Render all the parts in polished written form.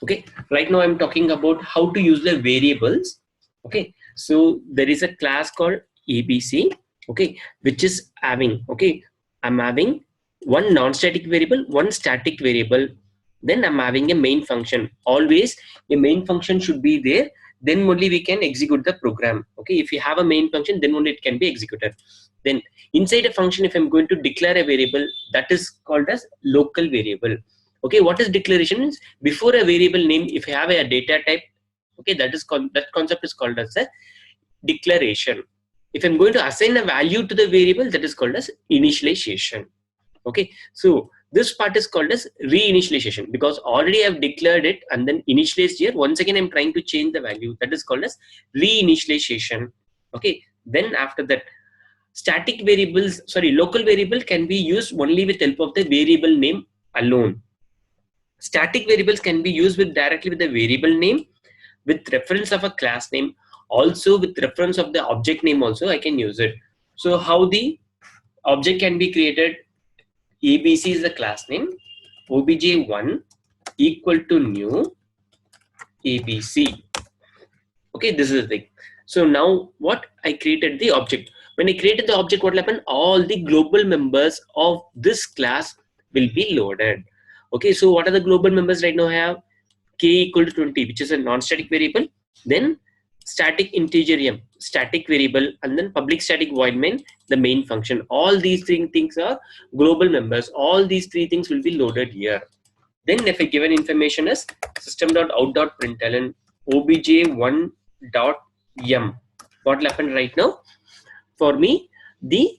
Okay, right now I'm talking about how to use the variables. Okay, so there is a class called ABC, okay, which is having, okay, I'm having one non-static variable, one static variable, then I'm having a main function. Always a main function should be there, then only we can execute the program. Okay, if you have a main function, then only it can be executed. Then inside a function, if I'm going to declare a variable, that is called as local variable. Okay, what is declaration? Means before a variable name, if you have a data type, okay, that is called, that concept is called as a declaration. If I'm going to assign a value to the variable, that is called as initialization. Okay, so this part is called as reinitialization, because already I've declared it and then initialized here. Once again I'm trying to change the value, that is called as reinitialization. Okay, then after that, static variables, sorry, local variable can be used only with help of the variable name alone. Static variables can be used with directly with the variable name, with reference of a class name, also with reference of the object name also I can use it. So how the object can be created? ABC is the class name, obj1 equal to new ABC. Okay, this is the thing. So now what I created the object. When I created the object, what will happen? All the global members of this class will be loaded. Okay, so what are the global members right now? I have k equal to 20, which is a non-static variable, then static integer m, static variable, and then public static void main, the main function. All these three things are global members. All these three things will be loaded here. Then if a given information is system.out.println obj1.m, what will happen right now? For me, the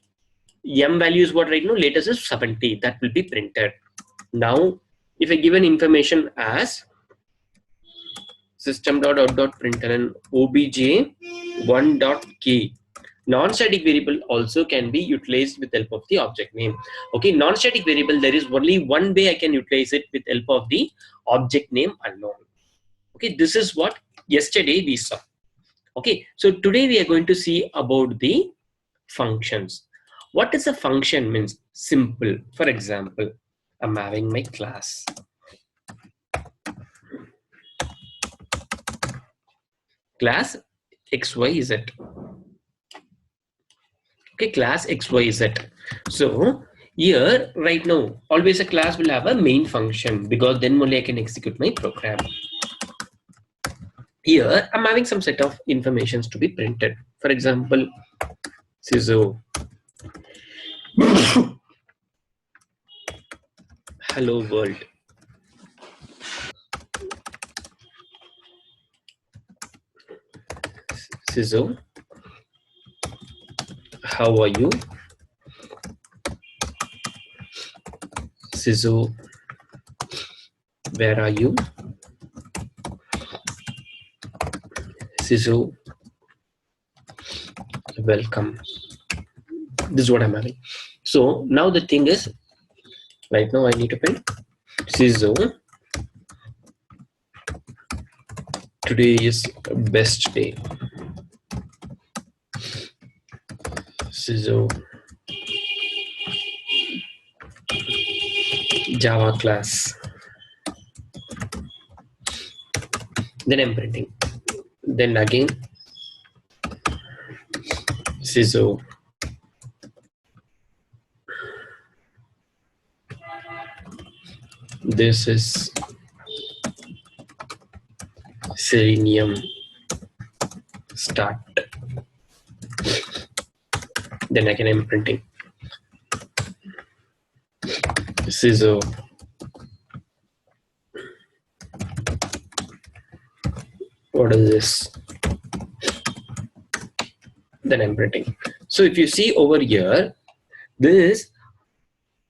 m value is what right now? Latest is 70. That will be printed. Now, if a given information as system.out.println obj1.k, non-static variable also can be utilized with help of the object name. Okay, non-static variable, there is only one way I can utilize it, with help of the object name alone. Okay, this is what yesterday we saw. Okay, so today we are going to see about the functions. What is a function? Means simple. For example, I'm having my class. Class XYZ. Okay, class XYZ. So here right now, always a class will have a main function, because then only I can execute my program. Here I'm having some set of informations to be printed. For example, CISO, hello world. CISO, how are you? CISO, where are you? CISO, welcome. This is what I'm having. So now the thing is, right now I need to print CISO, today is best day. CISO, Java class. Then I'm printing. Then again, CISO, this is Selenium start. Then again I'm printing CISO, what is this? Then I'm printing. So if you see over here, this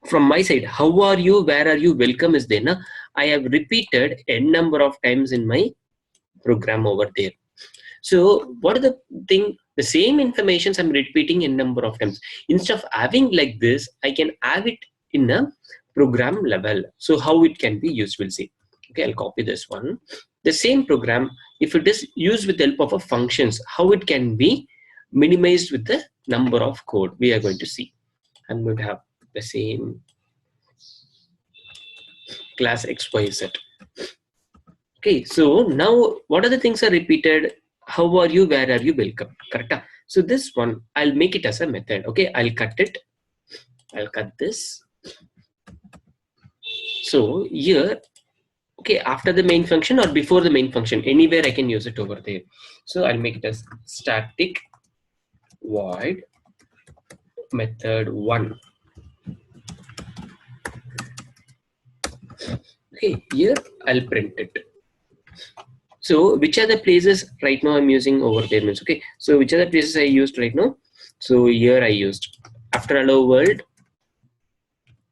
from my side, how are you, where are you, welcome is there. Now I have repeated n number of times in my program over there. So what is the thing? The same informations I'm repeating in number of times. Instead of having like this, I can have it in a program level. So how it can be used, we'll see. Okay, I'll copy this one. The same program, if it is used with the help of a functions, how it can be minimized with the number of code, we are going to see. I'm going to have the same class XYZ. Okay, so now what are the things are repeated? How are you? Where are you? Welcome. Correct. So this one, I'll make it as a method. Okay, I'll cut it. I'll cut this. So here, okay, after the main function or before the main function, anywhere I can use it over there. So I'll make it as static void method 1. Okay, here I'll print it. So which are the places right now I'm using over there means, okay, so which are the places I used right now? So here I used after hello world,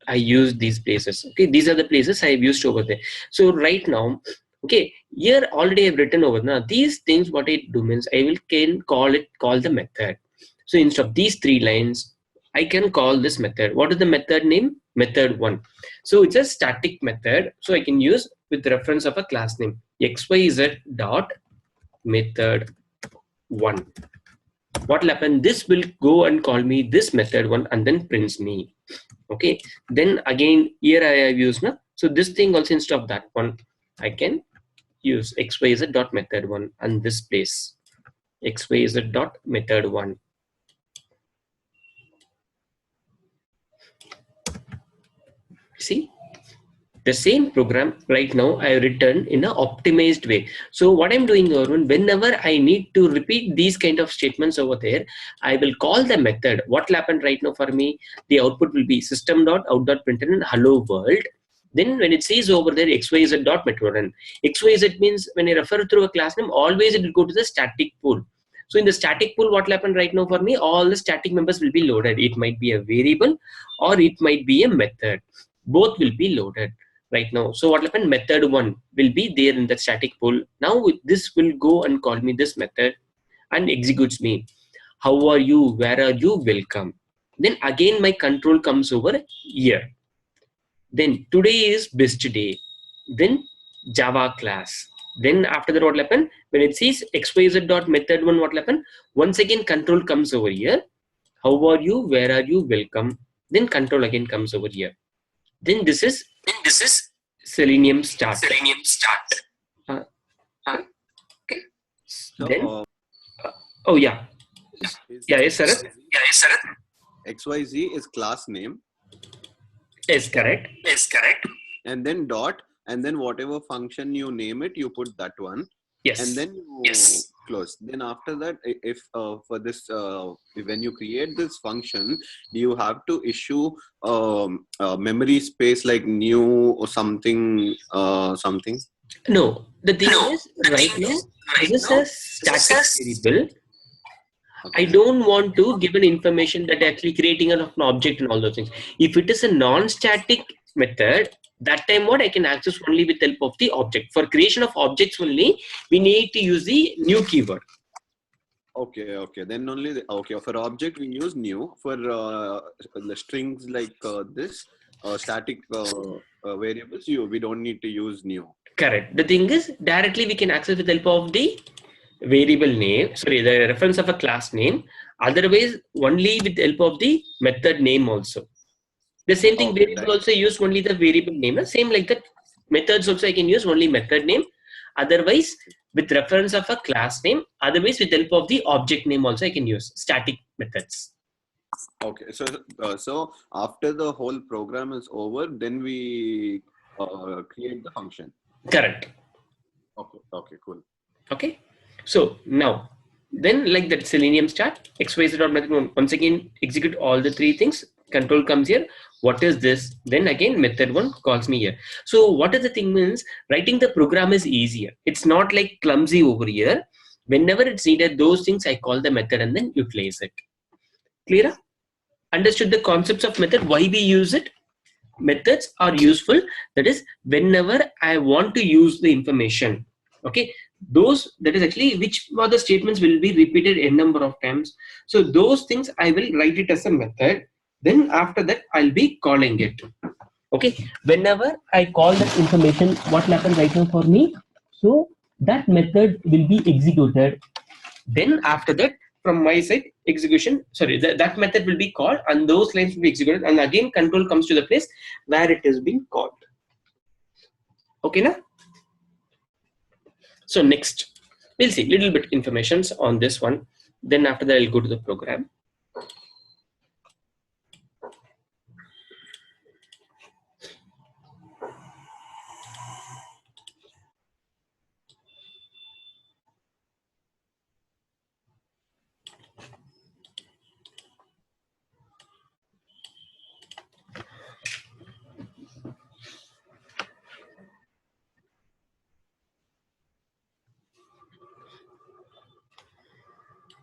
I used these places. Okay, these are the places I've used over there. So right now, okay, here already I've written over now these things. What I do means I will can call the method. So instead of these 3 lines, I can call this method. What is the method name? Method 1. So it's a static method. So I can use with reference of a class name xyz dot method 1. What will happen? This will go and call me this method 1 and then prints me. Okay, then again here I have used now. So this thing also instead of that one, I can use xyz dot method 1 and this place xyz dot method 1. See, the same program right now I written in an optimized way. So what I'm doing, Arun, whenever I need to repeat these kind of statements over there, I will call the method. What will happen right now for me? The output will be system.out.println hello world. Then when it says over there xyz dot method and xyz means when I refer through a class name, always it will go to the static pool. So in the static pool, what will happen right now for me? All the static members will be loaded. It might be a variable or it might be a method. Both will be loaded right now. So what will happen? Method 1 will be there in the static pool. Now this will go and call me this method and executes me. How are you? Where are you? Welcome. Then again my control comes over here. Then today is best day. Then Java class. Then after that what will happen? When it says xyz dot method 1, what will happen? Once again control comes over here. How are you? Where are you? Welcome. Then control again comes over here. Then this is Selenium start. Okay. So, Then oh yeah. Yes sir. XYZ is class name. Is correct. And then dot, and then whatever function you name it, you put that one. Yes. And then you close. Then after that, if for this, when you create this function, you have to issue memory space like new or something, something. No, the thing is right now this is a static variable. I don't want to give an information that actually creating an object and all those things. If it is a non-static method, that time what I can access only with help of the object. For creation of objects only, we need to use the new keyword. Okay. Then only okay. For object we use new. For the strings like this static variables, we don't need to use new. Correct. The thing is directly we can access with help of the variable name. Sorry, the reference of a class name. Otherwise, only with help of the method name also. The same thing, variable also use only the variable name. Same like that. Methods also I can use only method name. Otherwise, with reference of a class name. Otherwise, with help of the object name also I can use static methods. Okay, so after the whole program is over, then we create the function. Correct. Okay, cool. Okay, so now then like that Selenium start xyz.method once again execute all the 3 things. Control comes here. What is this? Then again method 1 calls me here. So what is the thing means writing the program is easier. It's not like clumsy over here. Whenever it's needed, those things I call the method and then utilize it. Clear? Understood the concepts of method, why we use it? Methods are useful, that is whenever I want to use the information. Okay, those that is actually which are the statements will be repeated a number of times. So those things I will write it as a method. Then after that I'll be calling it. Okay, whenever I call that information, what will happen right now for me? So that method will be executed. Then after that, from my side, execution, sorry, that method will be called and those lines will be executed, and again control comes to the place where it has been called. Okay, na? So next, we'll see little bit informations on this one. Then after that, I'll go to the program.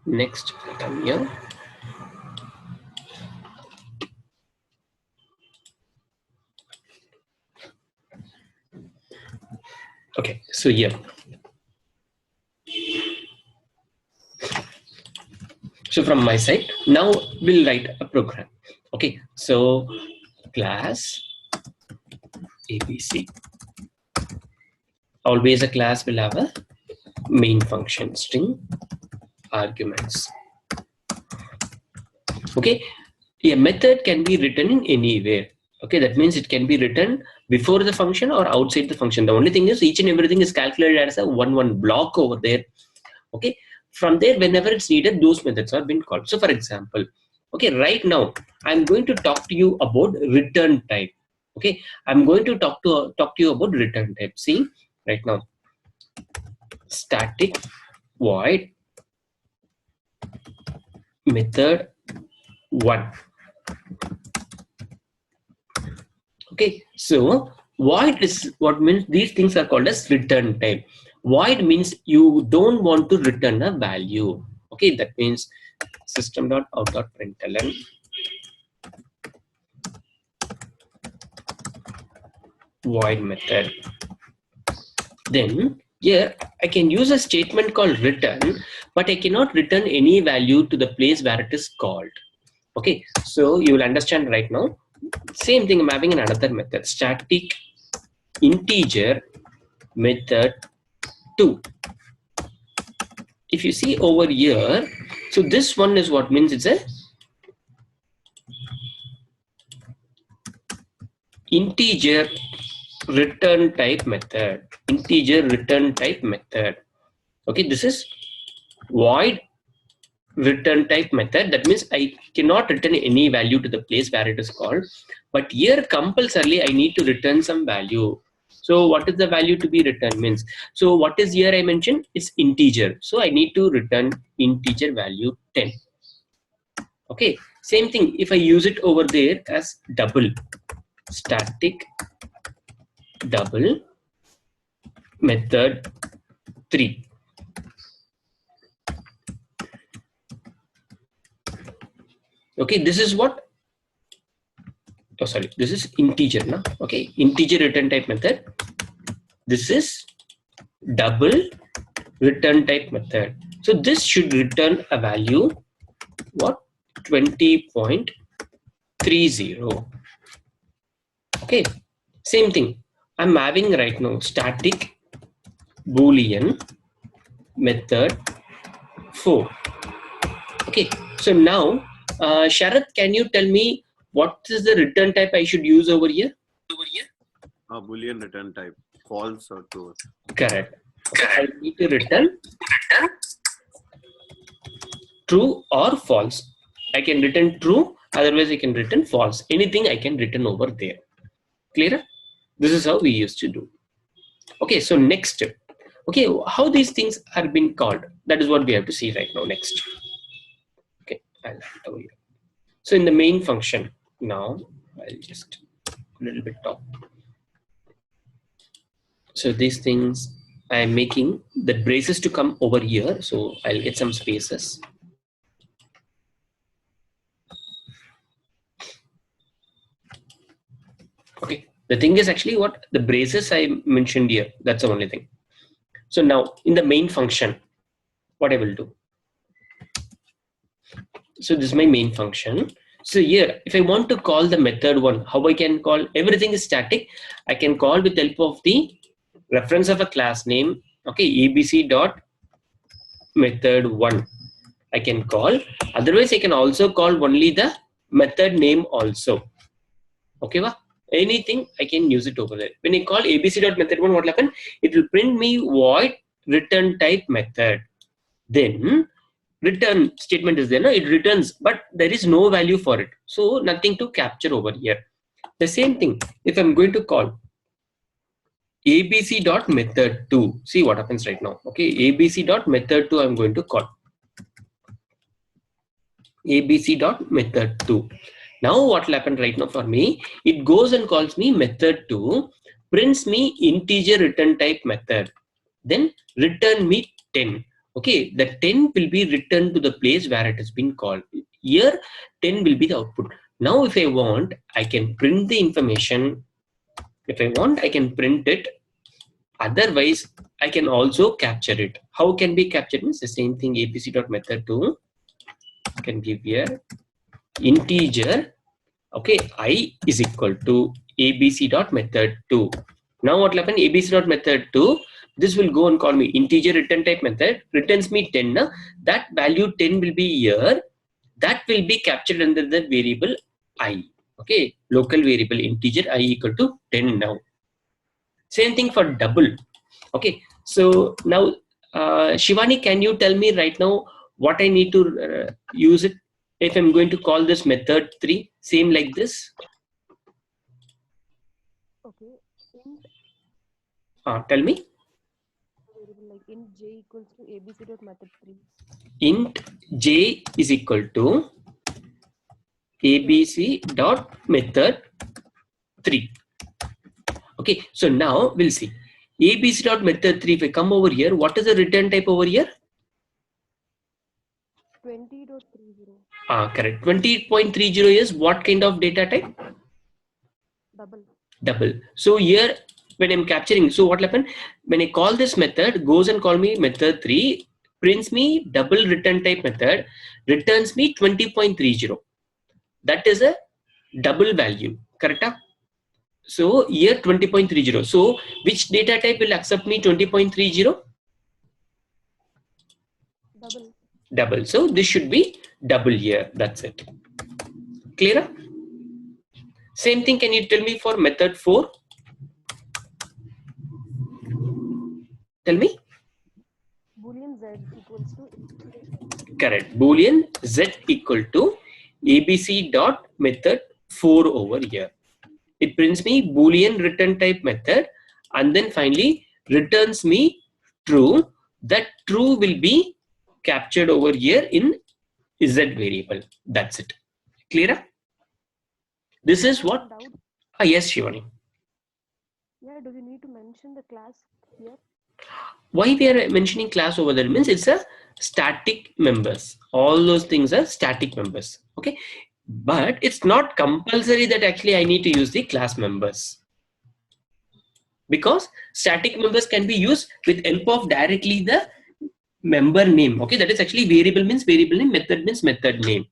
Next, come here. Okay, so here. So from my side, now we'll write a program. Okay, so class ABC. Always a class will have a main function string arguments. Okay, a method can be written in anywhere. Okay, that means it can be written before the function or outside the function. The only thing is each and everything is calculated as a one block over there. Okay, from there, whenever it's needed, those methods are being called. So for example, okay, right now I'm going to talk to you about return type. Okay, I'm going to talk to you about return type. See, right now, static void method 1. Okay, so void is what means these things are called as return type. Void means you don't want to return a value. Okay, that means system.out.println void method. Then here I can use a statement called return, but I cannot return any value to the place where it is called. Okay, so you will understand right now. Same thing, I'm having another method, static integer method 2. If you see over here, so this one is what means it's a integer return type method. Integer return type method. Okay, this is void return type method. That means I cannot return any value to the place where it is called, but here compulsorily I need to return some value. So what is the value to be returned means, so what is here I mentioned, it's integer, so I need to return integer value 10. Okay, same thing if I use it over there as double, static double method 3. Okay, this is what, oh sorry, this is integer now. Okay, integer return type method. This is double return type method. So this should return a value what, 20.30. Okay, same thing I'm having right now, static boolean method 4. Okay, so now Sharath, can you tell me what is the return type I should use over here? Boolean return type, false or true. Correct. Okay, I need to return true or false. I can return true, otherwise I can return false. Anything I can return over there. Clear? This is how we used to do. Okay, so next, okay, how these things are being called, that is what we have to see right now. Next, okay, I'll write over here. So in the main function, now I'll just a little bit top. So these things I am making the braces to come over here, so I'll get some spaces. Okay, the thing is actually what the braces I mentioned here, that's the only thing. So now in the main function, what I will do, so this is my main function. So here, if I want to call the method 1, how I can call, everything is static. I can call with help of the reference of a class name. Okay, abc dot method 1. I can call. Otherwise, I can also call only the method name also. Okay, wa? Anything I can use it over there. When I call abc dot method 1, what will happen? It will print me void return type method. Then return statement is there, no? It returns, but there is no value for it, so nothing to capture over here. The same thing, if I'm going to call abc dot method 2, see what happens right now. Okay, abc dot method 2, I'm going to call abc dot method 2. Now what will happen right now for me? It goes and calls me method 2, prints me integer return type method, then return me 10. Okay, the 10 will be returned to the place where it has been called. Here 10 will be the output. Now if I want, I can print the information. If I want, I can print it. Otherwise, I can also capture it. How can be captured? Means the same thing, abc.method2 can give here integer. Okay, I is equal to abc.method2. Now what will happen? abc.method2, this will go and call me integer return type method, returns me 10. Now that value 10 will be here. That will be captured under the variable I. Okay, local variable integer I equal to 10 now. Same thing for double. Okay, so now Shivani, can you tell me right now what I need to use it if I'm going to call this method 3? Same like this. Okay. Int Tell me. variable like int j equals to abc dot method 3. Int j is equal to abc dot method 3. Okay, so now we'll see abc dot method 3. If I come over here, what is the return type over here? 20.30. Correct. 20.30 is what kind of data type? Double. Double. So here when I'm capturing, so what will happen when I call this method, goes and call me method 3, prints me double return type method, returns me 20.30. That is a double value, correct? So here 20.30. So which data type will accept me 20.30? Double. Double. So this should be double here. That's it. Clear? Same thing. Can you tell me for method 4? Tell me. Boolean z equals to Correct. Boolean z equal to abc dot method 4 over here. It prints me Boolean return type method and then finally returns me true. That true will be captured over here in z variable. That's it. Clear? This is what? doubt. Yes, Shivani. Yeah, do we need to mention the class here? Why we are mentioning class over there means it's a static members. All those things are static members. Okay, but it's not compulsory that actually I need to use the class members, because static members can be used with help of directly the member name. Okay, that is actually variable means variable name, method means method name.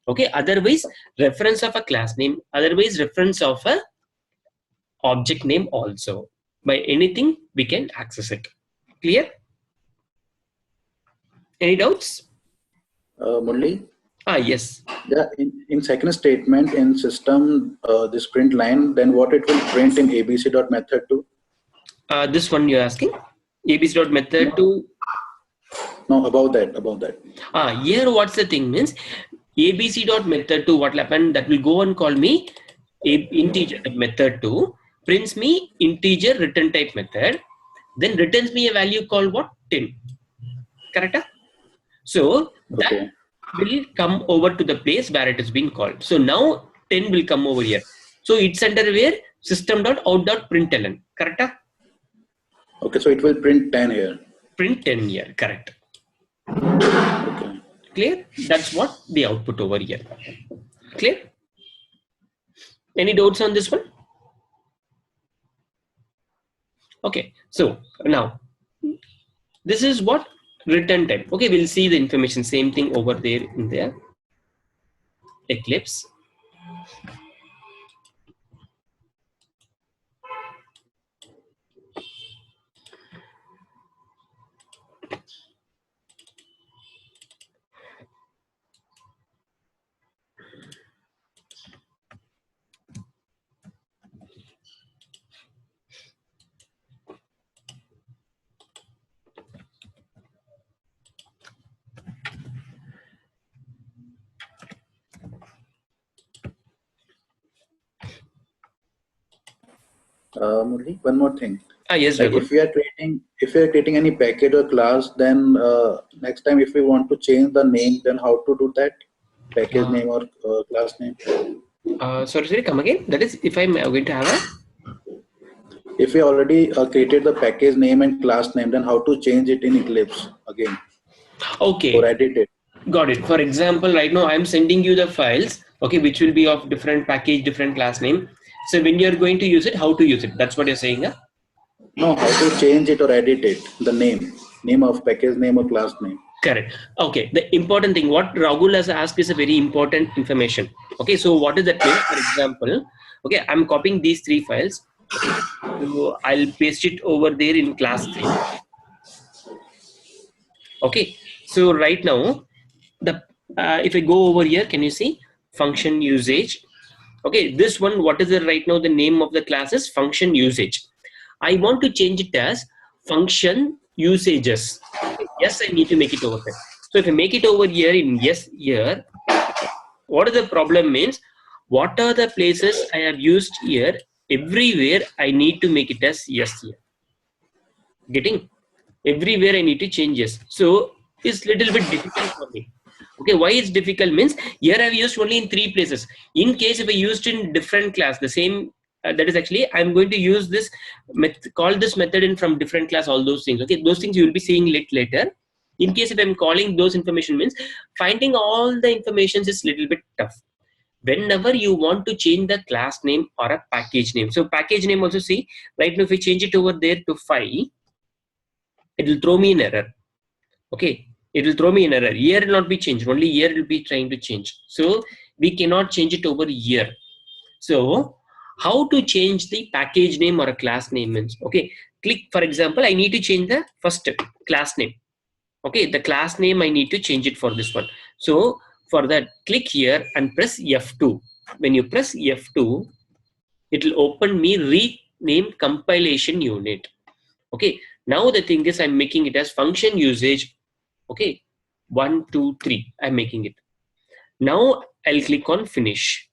Okay, otherwise reference of a class name, otherwise reference of a object name also. By anything we can access it. Clear? Any doubts? Murli? Yes. Yeah, in second statement in system, this print line, then what it will print in abc.method2? This one you're asking? abc.method to No, about that. here what's the thing means abc.method to what will happen, that will go and call me integer method to prints me integer return type method, then returns me a value called what? 10. Correct? So that Okay. will come over to the place where it is being called. So now 10 will come over here. So it's under where system.out.println. Correct? Okay, so it will print 10 here. Print 10 here. Correct. Okay. Clear? That's what the output over here. Clear? Any doubts on this one? Okay, so now this is what return time. Okay, we'll see the information, same thing over there in the Eclipse. Murli, one more thing. Yes, Like Raghu. if we are creating any package or class, then next time if we want to change the name, then how to do that? Package Uh, name or class name? sorry, come again. That is, if I'm going to have a If we already created the package name and class name, then how to change it in Eclipse again or okay, edit it? got it. For example, right now I'm sending you the files, okay, which will be of different package, different class name. So when you're going to use it, how to use it? That's what you're saying, huh? No, how to change it or edit it? The name of package name or class name. Correct. Okay. The important thing, what Rahul has asked is a very important information. Okay. So what does that mean? For example, okay, I'm copying these three files. Okay. So I'll paste it over there in class 3. Okay. So right now, the if I go over here, can you see function usage? Okay. This one, what is it right now? The name of the class is function usage. I want to change it as function usages. Yes, I need to make it over there. So if I make it over here in yes here, what is the problem means? What are the places I have used here? Everywhere I need to make it as yes here. Getting everywhere I need to change yes. So it's little bit difficult for me. Okay, why it's difficult means here I've used only in 3 places. In case if I used in different class, the same that is actually I'm going to use this call this method in from different class, all those things. Okay, those things you will be seeing later. In case if I'm calling those information means finding all the informations is little bit tough. Whenever you want to change the class name or a package name, so package name also see right now if we change it over there to 5, it will throw me an error. Okay, it will throw me an error. Year will not be changed, only year will be trying to change. So we cannot change it over year. So how to change the package name or a class name means, okay, click, for example, I need to change the first class name. Okay, the class name I need to change it for this one. So for that, click here and press F2. When you press F2, it will open me rename compilation unit. Okay, now the thing is I'm making it as function usage. Okay, 1 2 3 I'm making it. Now I'll click on finish.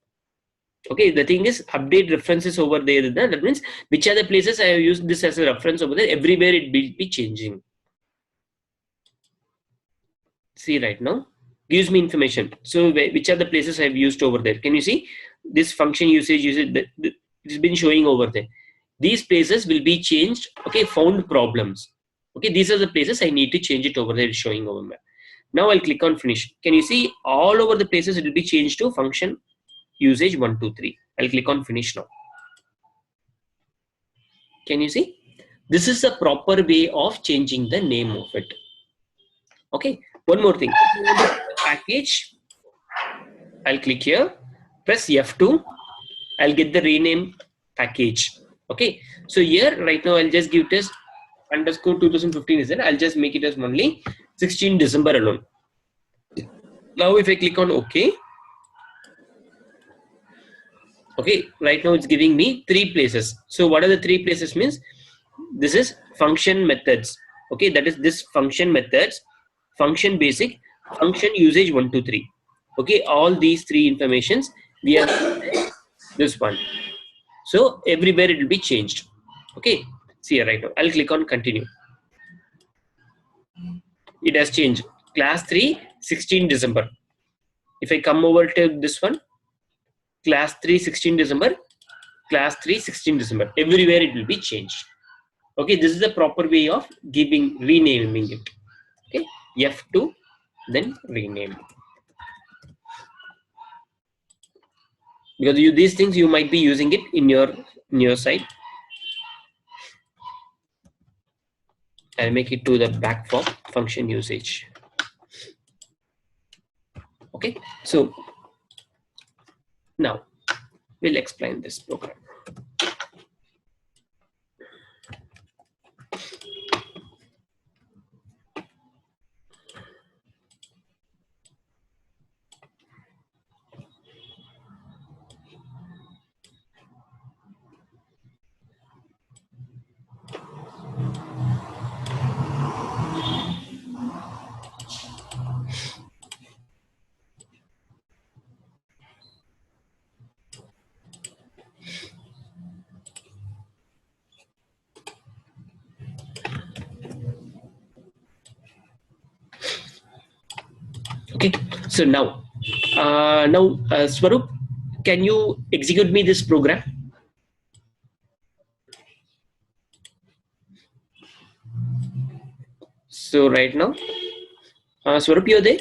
Okay, the thing is update references over there. That means which are the places I have used this as a reference over there, everywhere it will be changing. See right now gives me information. So which are the places I've used over there? Can you see this function usage it's been showing over there. These places will be changed. Okay, found problems. Okay, these are the places I need to change it over there, showing over there. Now I'll click on finish. Can you see all over the places it will be changed to function usage 1 2 3. I'll click on finish now. Can you see? This is the proper way of changing the name of it. Okay, one more thing. If you want to put the package, I'll click here, press F2, I'll get the rename package. Okay, so here right now I'll just give test underscore 2015 is there. I'll just make it as only 16 December alone. Now if I click on OK, okay, right now it's giving me 3 places. So what are the 3 places means? This is function methods. Okay, that is this function methods, function basic, function usage 1 2 3. Okay, all these 3 informations we have this one. So everywhere it will be changed. Okay, see here right now. I'll click on continue. It has changed. Class 3, 16 December. If I come over to this one, class 3, 16 December, class 3, 16 December. Everywhere it will be changed. Okay, this is the proper way of renaming it. Okay, F2, then rename. Because these things you might be using it in your site. I'll make it to the back for function usage. Okay, so now we'll explain this program. So now, Swarup, can you execute me this program? So right now, Swarup, you're there?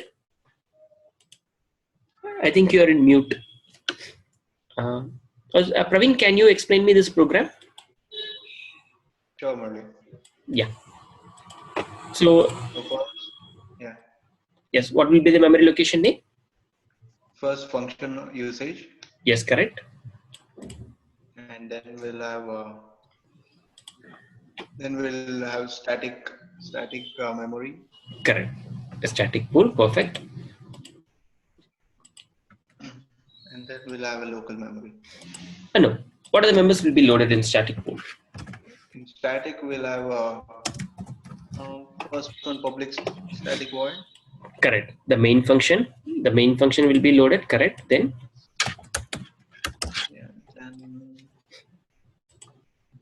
I think you're in mute. Praveen, can you explain me this program? Sure, Murli. Yeah. So So first, yeah, yes, what will be the memory location name? first function usage, Yes, correct. and then we'll have static memory, Correct. A static pool, perfect. and then we'll have a local memory. No. What are the members will be loaded in static pool? In static, we'll have first one public static void. Correct. The main function will be loaded. Correct. Then Yeah, then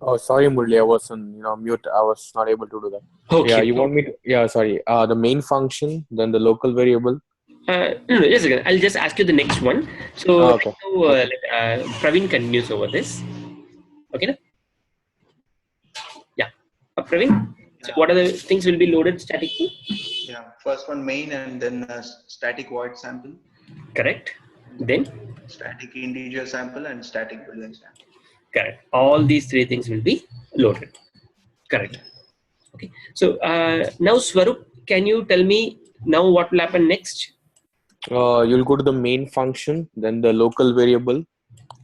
Oh, sorry, Murli, I was on mute. I was not able to do that. okay. Yeah, you want me to? Yeah, sorry. The main function, then the local variable. No, just a second. I'll just ask you the next one. So Okay. now, let, Praveen continues over this. Okay. Na? Yeah. Praveen. So yeah, what are the things will be loaded static pool? yeah, first one main, and then static void sample, Correct. Then static integer sample, and static boolean sample. correct. All these three things will be loaded. Correct. Okay. So now Swarup, can you tell me now what will happen next? You'll go to the main function, then the local variable,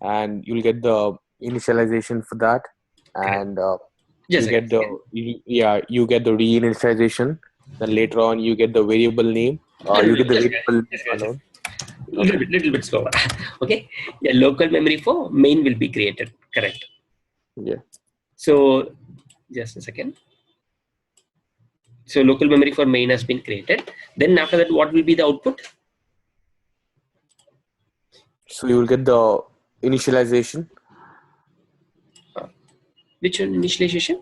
and you'll get the initialization for that, and Just you a get second. you get the reinitialization. Then later on, you get the variable name. You get the Just variable just alone. little bit slower. Okay. Yeah, local memory for main will be created. Correct. Yeah. So just a second. So local memory for main has been created. Then after that, what will be the output? So you will get the initialization. Which one initialization?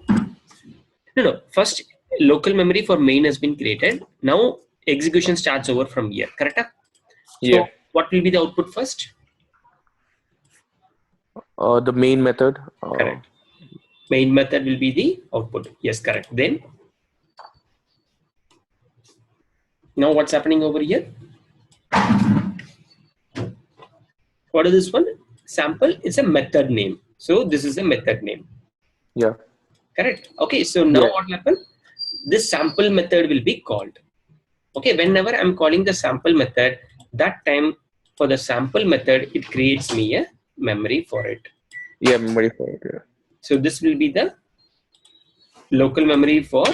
No. First, local memory for main has been created. Now execution starts over from here. Correct? So Yeah. what will be the output first? The main method. Correct. Main method will be the output. Yes, correct. Then now what's happening over here? What is this one? Sample is a method name. So this is a method name. Yeah. Correct. Okay. So now Yeah. what will happen? This sample method will be called. Okay. Whenever I'm calling the sample method, that time for the sample method, it creates me a memory for it. Yeah, memory for it. Yeah. So this will be the local memory for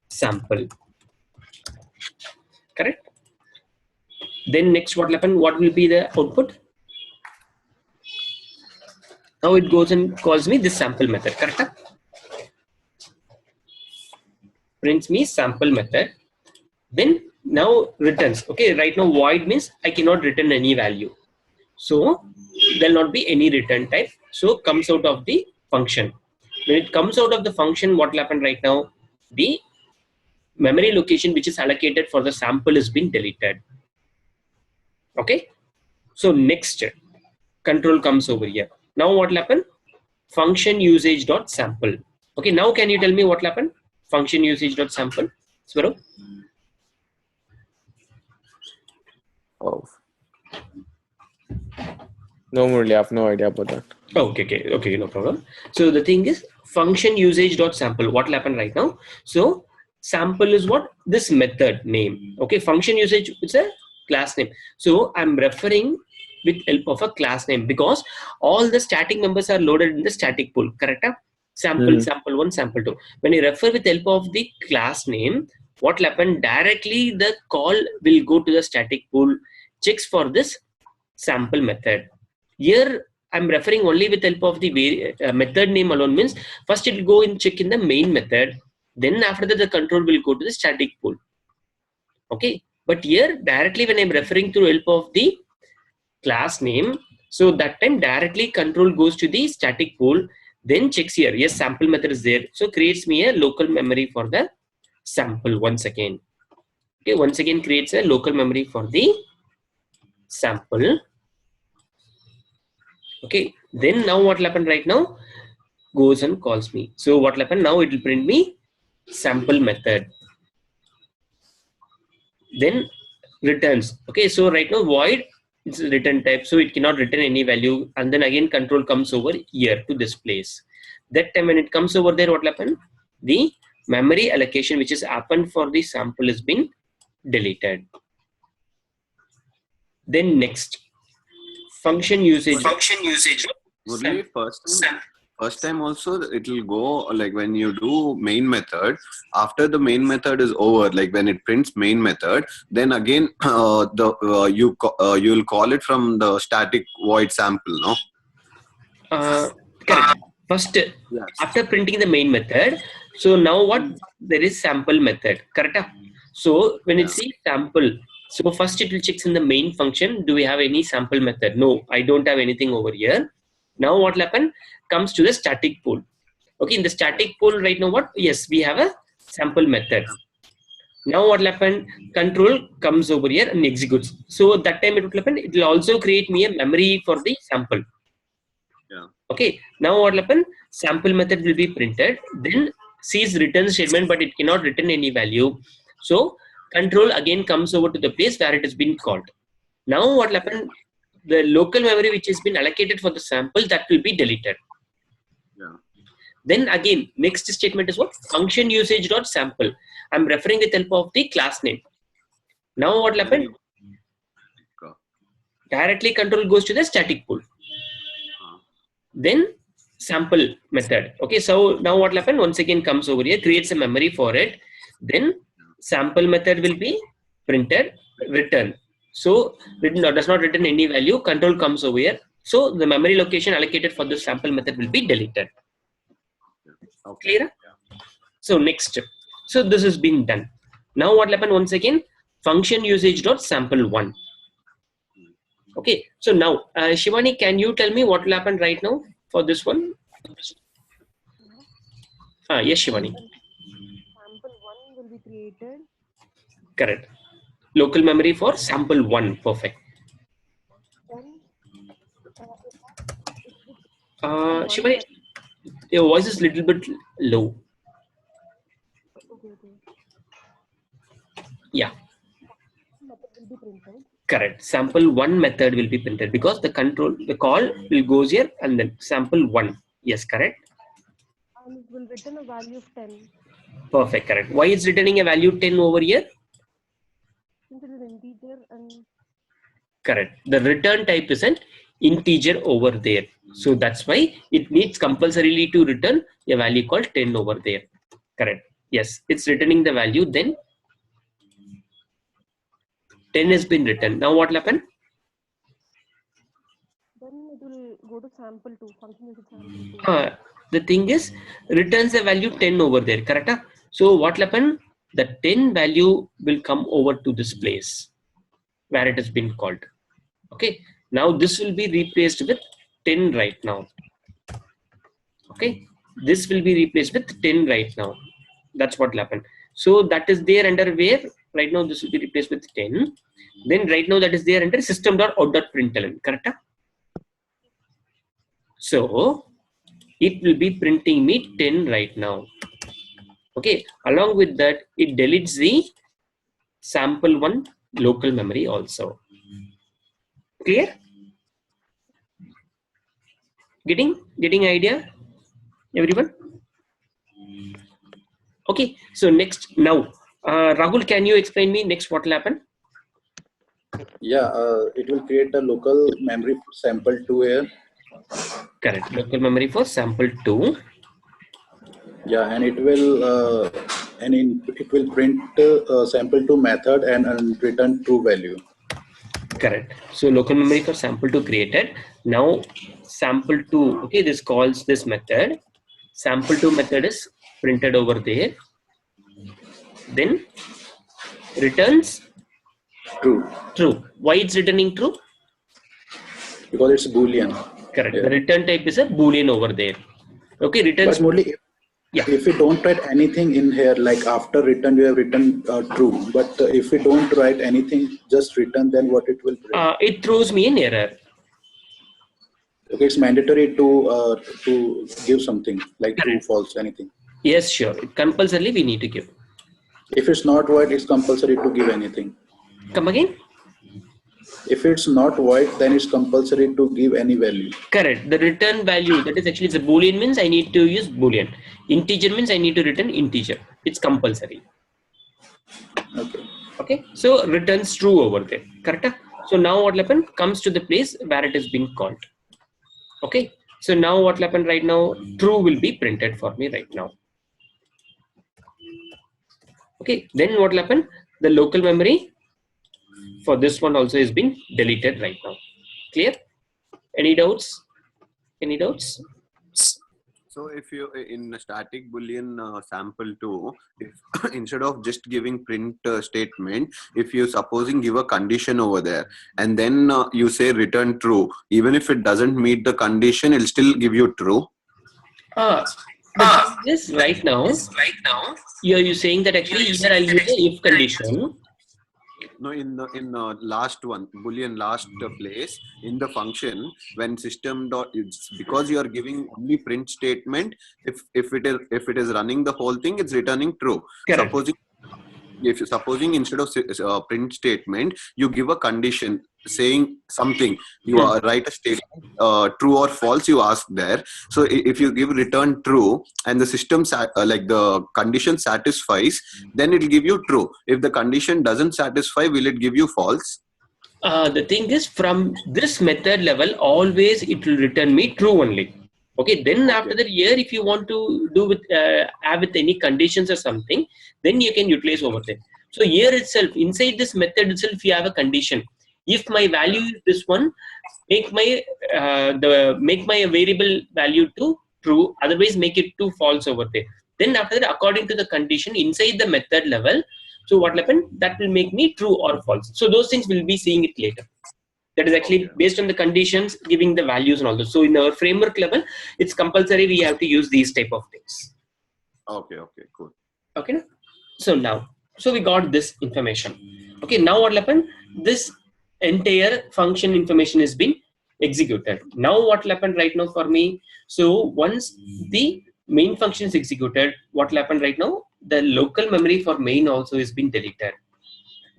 sample. Correct. Then next what will happen? What will be the output? Now it goes and calls me this sample method. Correct. Prints me sample method. Then now returns. Okay. Right now void means I cannot return any value. So there will not be any return type. So comes out of the function. When it comes out of the function, what will happen right now? The memory location which is allocated for the sample is being deleted. Okay. So next control comes over here. Now what will happen? Function usage dot sample. Okay. Now can you tell me what will happen? Function usage dot sample. Swarup? Oh. No, Murli, I have no idea about that. Okay, no problem. So the thing is function usage dot sample. What will happen right now? So sample is what? This method name. Okay, function usage is a class name. So I'm referring with help of a class name because all the static members are loaded in the static pool. Correct? Sample, sample one, sample two. When you refer with help of the class name, what will happen? Directly the call will go to the static pool, checks for this sample method. Here I'm referring only with help of the method name alone, means first it will go and check in the main method, then after that the control will go to the static pool. Okay, but here directly when I'm referring through help of the class name, so that time directly control goes to the static pool, then checks here, yes, sample method is there, so creates me a local memory for the sample once again. Okay, once again creates a local memory for the sample. Okay, then now what will happen right now? Goes and calls me. So what will happen now? It will print me sample method. Then returns. Okay, so right now void, it's a return type, so it cannot return any value. And then again control comes over here to this place. That time when it comes over there, what will happen? The memory allocation which is happened for the sample has been deleted. Then next, function usage. Only first time also it will go like when you do main method. After the main method is over, like when it prints main method, then again you will call it from the static void sample, no? Correct. First, Yes. after printing the main method, so now what? There is sample method, correct? So when it says sample, so first it will check in the main function. Do we have any sample method? No, I don't have anything over here. Now what will happen? Comes to the static pool. Okay, in the static pool right now, what? Yes, we have a sample method. Now what will happen? Control comes over here and executes. So that time it will happen. It will also create me a memory for the sample. Yeah. Okay, now what will happen? Sample method will be printed, then sees return statement, but it cannot return any value. So control again comes over to the place where it has been called. Now what will happen? The local memory which has been allocated for the sample, that will be deleted. Yeah. Then again, next statement is what? Function usage dot sample. I'm referring with help of the class name. Now what will happen? Directly control goes to the static pool. Then sample method. Okay, so now what will happen? Once again comes over here, creates a memory for it. Then sample method will be printed, return. So does not return any value. Control comes over here. So the memory location allocated for the sample method will be deleted. Okay. Clear? So next, so this has been done. Now what will happen? Once again, function usage dot sample one. Okay, so now Shivani, can you tell me what will happen right now for this one? Yes, Shivani. Sample 1 will be created. Correct. Local memory for sample one. Perfect. Then Shivani, your voice is a little bit low. okay. Yeah. Method will be printed. Correct. Sample one method will be printed because the call will goes here and then sample one. Yes, correct. And it will return a value of 10. Perfect, correct. Why is returning a value 10 over here? Since it is integer and Correct. The return type is an integer over there. So that's why it needs compulsorily to return a value called 10 over there. Correct. Yes, it's returning the value, then 10 has been written. Now what will happen? then it will go to sample 2. Function is sample 2. The thing is, returns a value 10 over there, correct? So what will happen? The 10 value will come over to this place where it has been called. Okay, now this will be replaced with 10 right now. Okay, this will be replaced with 10 right now. That's what will happen. So that is there under where right now this will be replaced with 10. Then right now that is there under system.out.println, correct? So it will be printing me 10 right now. Okay, along with that, it deletes the sample one local memory also. Clear? Getting idea, everyone? Okay, so next now, Rahul, can you explain me next what will happen? Yeah, it will create a local memory for sample 2 here. Correct, local memory for sample 2. Yeah, and it will it will print sample 2 method and return true value. Correct. So local memory for sample 2 created. Now sample 2, okay, this calls this method. Sample 2 method is printed over there. Then returns True. true. Why it's returning true? Because it's Boolean. Correct. Yeah. The return type is a Boolean over there. Okay, returns. But mostly Yeah. If we don't write anything in here, like after return you have written true, but if we don't write anything, just return, then what it will print? It throws me an error. Okay, it's mandatory to give something like true, Correct. false, anything. Yes, sure. Compulsorily we need to give. If it's not void, it's compulsory to give anything. Come again? If it's not void, then it's compulsory to give any value. Correct. The return value, that is actually, the boolean means I need to use boolean. Integer means I need to return integer. It's compulsory. Okay. Okay. So returns true over there. Correct? So now what will happen? Comes to the place where it has been called. Okay. So now what will happen right now? True will be printed for me right now. Okay. Then what will happen? The local memory for this one also has been deleted right now. Clear? Any doubts? Any doubts? So if you in a static boolean sample 2, if instead of just giving print statement, if you supposing give a condition over there and then you say return true, even if it doesn't meet the condition, it'll still give you true. The thing is right now you're saying that actually here I'll use the if condition. No, in the last one, boolean last place in the function, when system dot, it's because you are giving only print statement. If it is running the whole thing, it's returning true. Correct. Supposing instead of print statement, you give a condition saying something, you write a statement, true or false, you ask there. So if you give return true and the system like the condition satisfies, then it will give you true. If the condition doesn't satisfy, will it give you false? The thing is, from this method level, always it will return me true only. Okay. Then after that, here if you want to do with have with any conditions or something, then you can utilize over there. So here itself, inside this method itself, you have a condition. If my value is this one, make my make my variable value to true. Otherwise, make it to false over there. Then after that, according to the condition inside the method level, so what will happen? That will make me true or false. So those things we'll be seeing it later. That is actually based on the conditions, giving the values and all those. So in our framework level, it's compulsory we have to use these type of things. Okay, cool. Okay. So now, so we got this information. Okay. Now what will happen? This entire function information has been executed. Now what will happen right now for me? So once the main function is executed, what will happen right now? The local memory for main also has been deleted.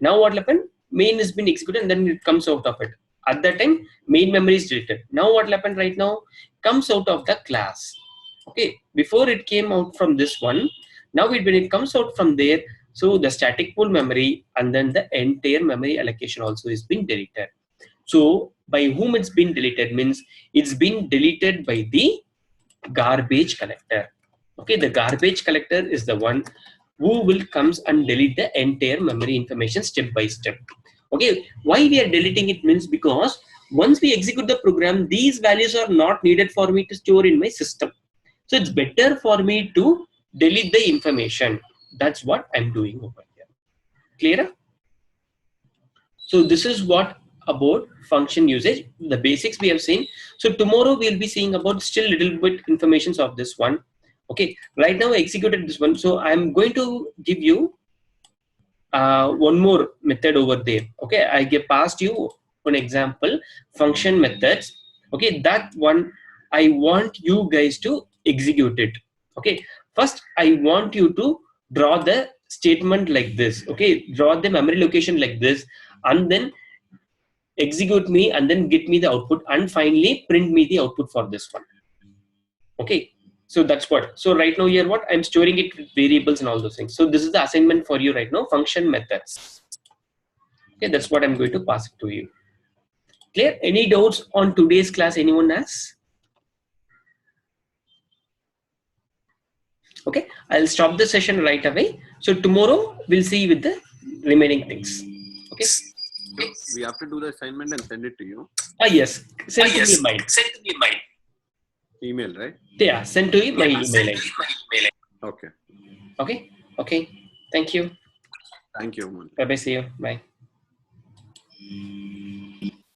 Now what will happen? Main has been executed and then it comes out of it. At that time, main memory is deleted. Now what will happen right now? Comes out of the class. Okay. Before it came out from this one. Now when it comes out from there, so the static pool memory and then the entire memory allocation also is been deleted. So by whom it's been deleted means it's been deleted by the garbage collector. Okay, the garbage collector is the one who will comes and delete the entire memory information step by step. Okay, why we are deleting it means because once we execute the program, these values are not needed for me to store in my system. So it's better for me to delete the information. That's what I'm doing over here. Clear? So this is what about function usage, the basics we have seen. So tomorrow we'll be seeing about still little bit informations of this one. Okay, right now I executed this one. So I'm going to give you one more method over there. Okay, I get passed you an example, function methods. Okay, that one I want you guys to execute it. Okay, first I want you to draw the statement like this. Okay, draw the memory location like this, and then execute me and then get me the output, and finally print me the output for this one. Okay, so that's what. So right now here what I'm storing it with variables and all those things. So this is the assignment for you right now, function methods. Okay, that's what I'm going to pass it to you. Clear? Any doubts on today's class anyone has? Okay, I'll stop the session right away. So tomorrow we'll see with the remaining things. Okay. We have to do the assignment and send it to you. Yes. Send to me mine. Email, right? Yeah, send to my email ID. Okay. Okay. Okay. Thank you. Thank you, man. Bye bye. See you. Bye.